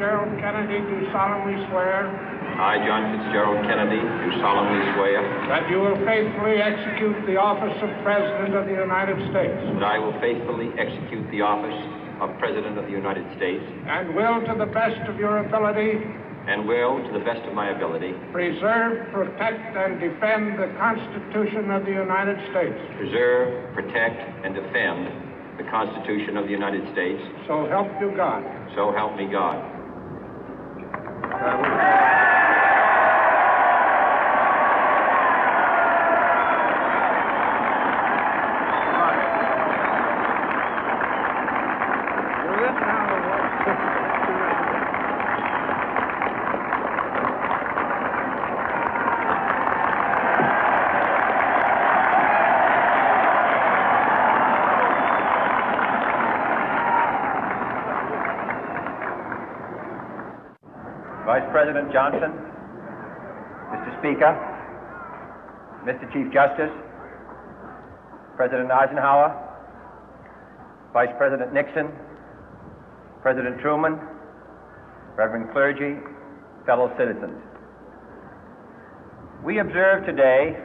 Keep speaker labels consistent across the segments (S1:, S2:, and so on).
S1: Fitzgerald Kennedy, do solemnly swear
S2: I, John Fitzgerald Kennedy, do solemnly swear
S1: that you will faithfully execute the office of President of the United States
S2: that I will faithfully execute the office of President of the United States
S1: and will, to the best of your ability,
S2: and will, to the best of my ability,
S1: preserve, protect, and defend the Constitution of the United States.
S2: preserve, protect, and defend the Constitution of the United States.
S1: So help you God.
S2: So help me God.
S3: Vice President Johnson, Mr. Speaker, Mr. Chief Justice, President Eisenhower, Vice President Nixon, President Truman, Reverend clergy, fellow citizens. We observe today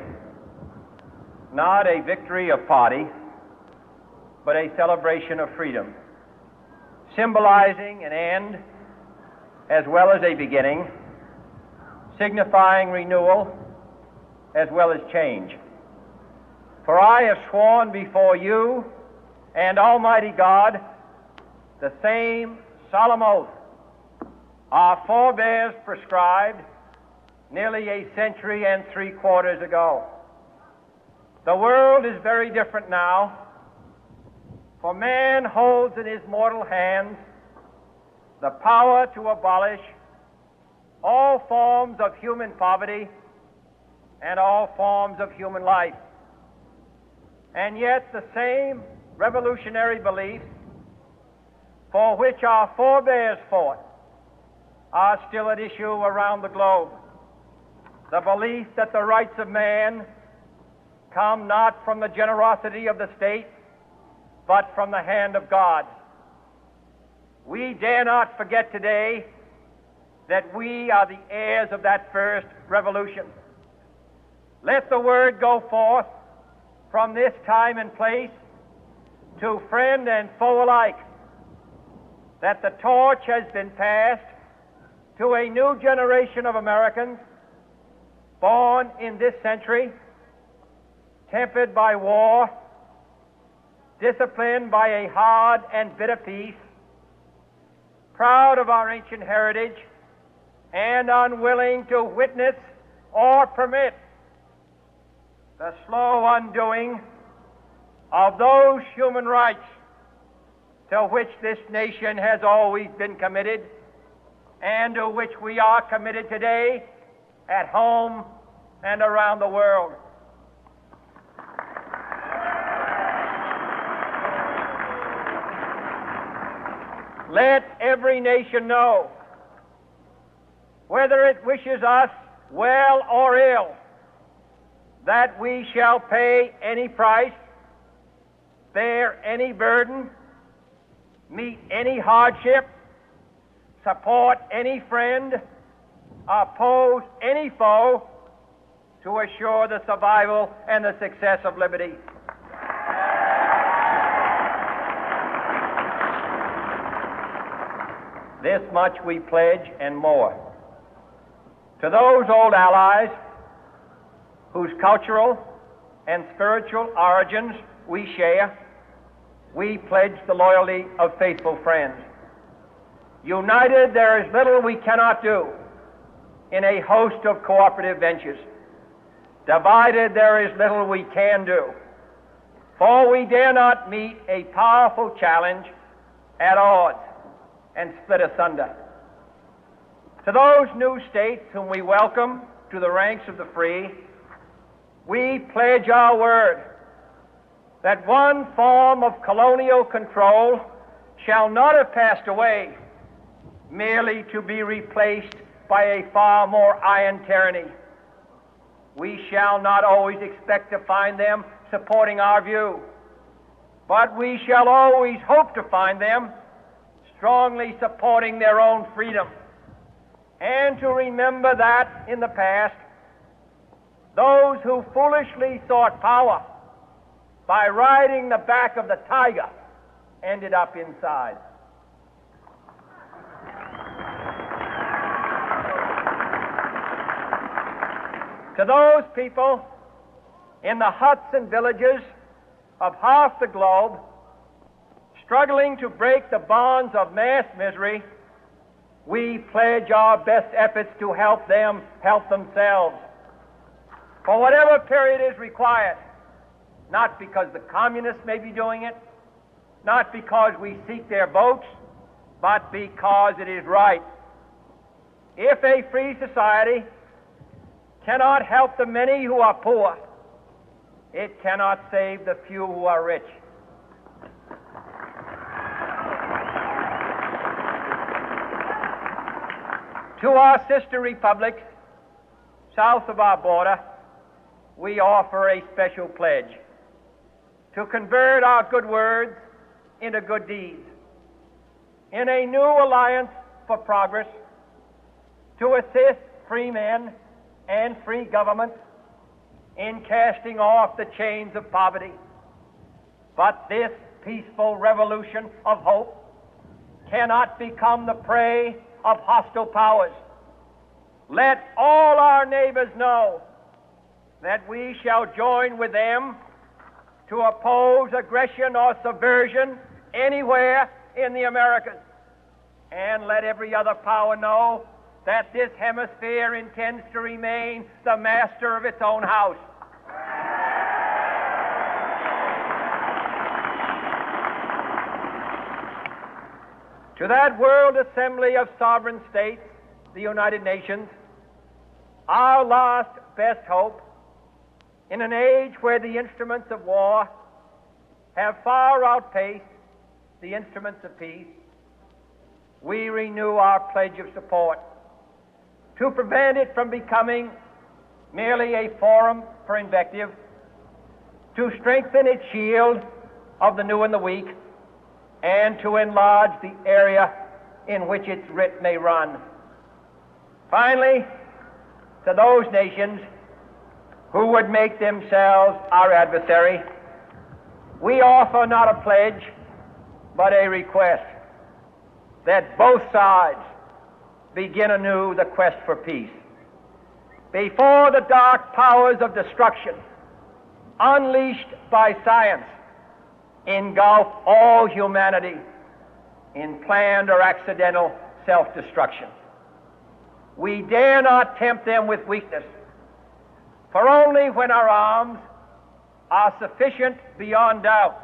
S3: not a victory of party, but a celebration of freedom, symbolizing an end as well as a beginning, signifying renewal as well as change. For I have sworn before you and Almighty God the same solemn oath our forebears prescribed nearly a century and 3/4 ago. The world is very different now, for man holds in his mortal hands the power to abolish all forms of human poverty and all forms of human life. And yet the same revolutionary beliefs for which our forebears fought are still at issue around the globe. The belief that the rights of man come not from the generosity of the state, but from the hand of God. We dare not forget today that we are the heirs of that first revolution. Let the word go forth from this time and place to friend and foe alike that the torch has been passed to a new generation of Americans born in this century, tempered by war, disciplined by a hard and bitter peace, proud of our ancient heritage, and unwilling to witness or permit the slow undoing of those human rights to which this nation has always been committed and to which we are committed today at home and around the world. Let every nation know, whether it wishes us well or ill, that we shall pay any price, bear any burden, meet any hardship, support any friend, oppose any foe to assure the survival and the success of liberty. This much we pledge and more. To those old allies whose cultural and spiritual origins we share, we pledge the loyalty of faithful friends. United, there is little we cannot do in a host of cooperative ventures. Divided, there is little we can do, for we dare not meet a powerful challenge at odds and split asunder. To those new states whom we welcome to the ranks of the free, we pledge our word that one form of colonial control shall not have passed away merely to be replaced by a far more iron tyranny. We shall not always expect to find them supporting our view, but we shall always hope to find them strongly supporting their own freedom, and to remember that in the past, those who foolishly sought power by riding the back of the tiger ended up inside. To those people in the huts and villages of half the globe struggling to break the bonds of mass misery, we pledge our best efforts to help them help themselves for whatever period is required, not because the communists may be doing it, not because we seek their votes, but because it is right. If a free society cannot help the many who are poor, it cannot save the few who are rich. To our sister republics south of our border, we offer a special pledge to convert our good words into good deeds, in a new alliance for progress, to assist free men and free governments in casting off the chains of poverty. But this peaceful revolution of hope cannot become the prey of hostile powers. Let all our neighbors know that we shall join with them to oppose aggression or subversion anywhere in the Americas. And let every other power know that this hemisphere intends to remain the master of its own house. To that World Assembly of Sovereign States, the United Nations, our last best hope, in an age where the instruments of war have far outpaced the instruments of peace, we renew our pledge of support to prevent it from becoming merely a forum for invective, to strengthen its shield of the new and the weak, and to enlarge the area in which its writ may run. Finally, to those nations who would make themselves our adversary, we offer not a pledge, but a request that both sides begin anew the quest for peace. Before the dark powers of destruction, unleashed by science, engulf all humanity in planned or accidental self-destruction, we dare not tempt them with weakness, for only when our arms are sufficient beyond doubt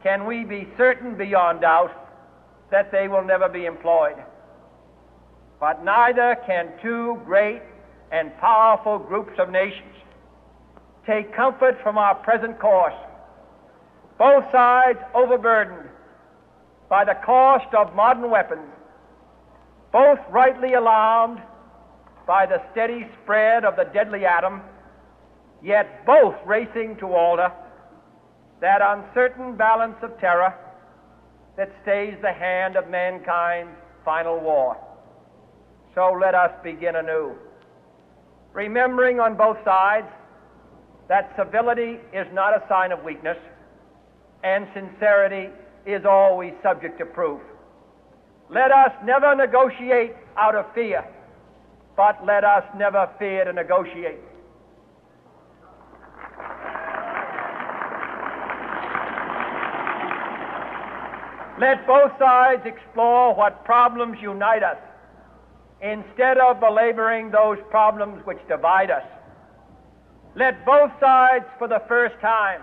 S3: can we be certain beyond doubt that they will never be employed. But neither can two great and powerful groups of nations take comfort from our present course, both sides overburdened by the cost of modern weapons, both rightly alarmed by the steady spread of the deadly atom, yet both racing to alter that uncertain balance of terror that stays the hand of mankind's final war. So let us begin anew, remembering on both sides that civility is not a sign of weakness, and sincerity is always subject to proof. Let us never negotiate out of fear, but let us never fear to negotiate. Let both sides explore what problems unite us, instead of belaboring those problems which divide us. Let both sides, for the first time,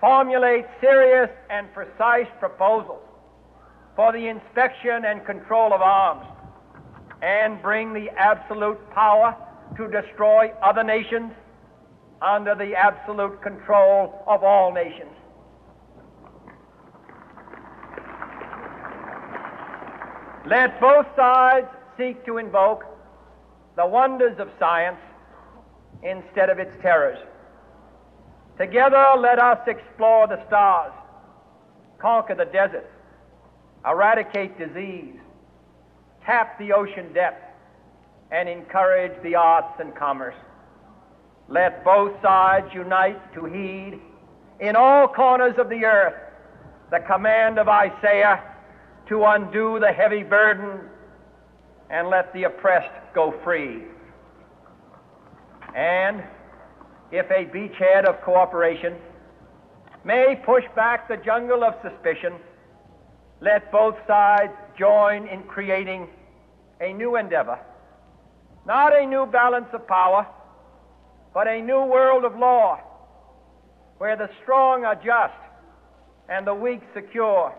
S3: formulate serious and precise proposals for the inspection and control of arms, and bring the absolute power to destroy other nations under the absolute control of all nations. Let both sides seek to invoke the wonders of science instead of its terrors. Together, let us explore the stars, conquer the deserts, eradicate disease, tap the ocean depth, and encourage the arts and commerce. Let both sides unite to heed in all corners of the earth the command of Isaiah to undo the heavy burden and let the oppressed go free. And if a beachhead of cooperation may push back the jungle of suspicion, let both sides join in creating a new endeavor, not a new balance of power, but a new world of law, where the strong are just and the weak secure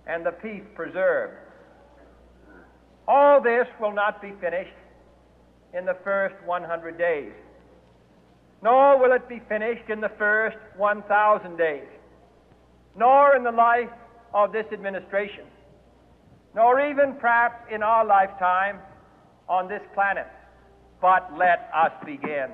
S3: and the peace preserved. All this will not be finished in the first 100 days, nor will it be finished in the first 1,000 days, nor in the life of this administration, nor even perhaps in our lifetime on this planet. But let us begin.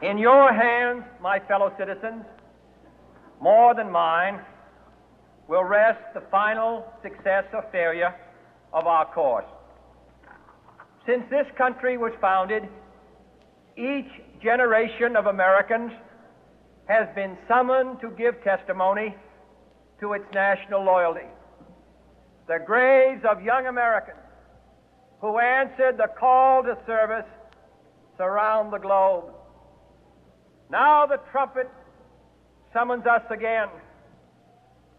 S3: In your hands, my fellow citizens, more than mine, will rest the final success or failure of our course. Since this country was founded, each generation of Americans has been summoned to give testimony to its national loyalty. The graves of young Americans who answered the call to service surround the globe. Now the trumpet summons us again,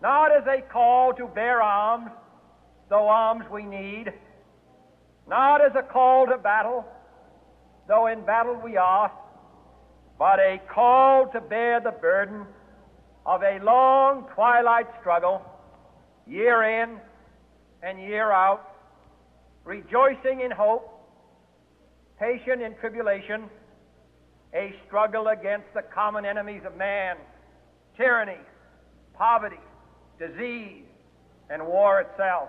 S3: not as a call to bear arms, though arms we need, not as a call to battle, though in battle we are, but a call to bear the burden of a long twilight struggle, year in and year out, rejoicing in hope, patient in tribulation, a struggle against the common enemies of man, tyranny, poverty, disease, and war itself.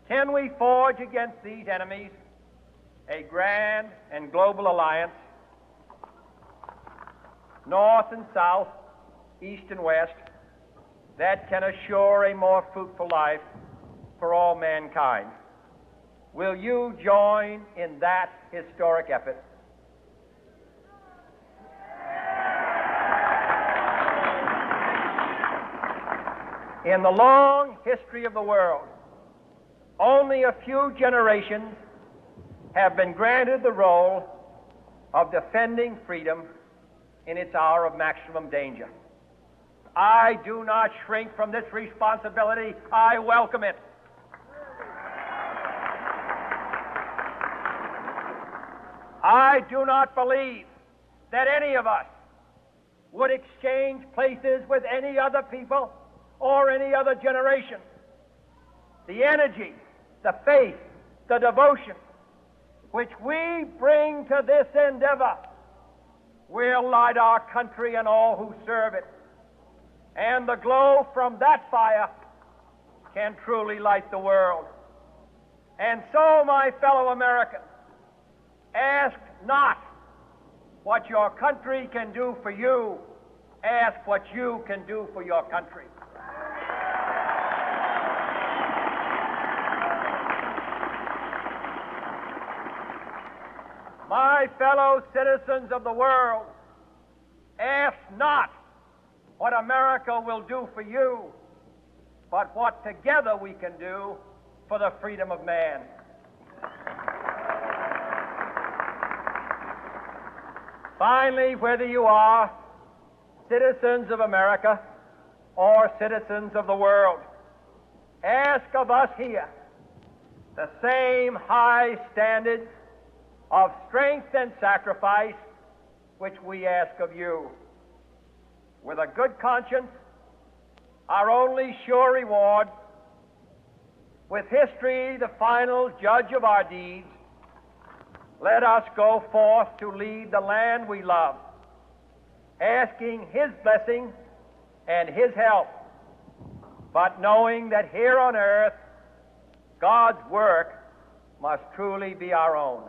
S3: Can we forge against these enemies a grand and global alliance, north and south, east and west, that can assure a more fruitful life for all mankind? Will you join in that historic effort? In the long history of the world, only a few generations have been granted the role of defending freedom in its hour of maximum danger. I do not shrink from this responsibility. I welcome it. I do not believe that any of us would exchange places with any other people or any other generation. The energy, the faith, the devotion which we bring to this endeavor will light our country and all who serve it. And the glow from that fire can truly light the world. And so, my fellow Americans, ask not what your country can do for you. Ask what you can do for your country. My fellow citizens of the world, ask not what America will do for you, but what together we can do for the freedom of man. Finally, whether you are citizens of America or citizens of the world, ask of us here the same high standards of strength and sacrifice which we ask of you. With a good conscience, our only sure reward, with history the final judge of our deeds, let us go forth to lead the land we love, asking His blessing and His help, but knowing that here on earth God's work must truly be our own.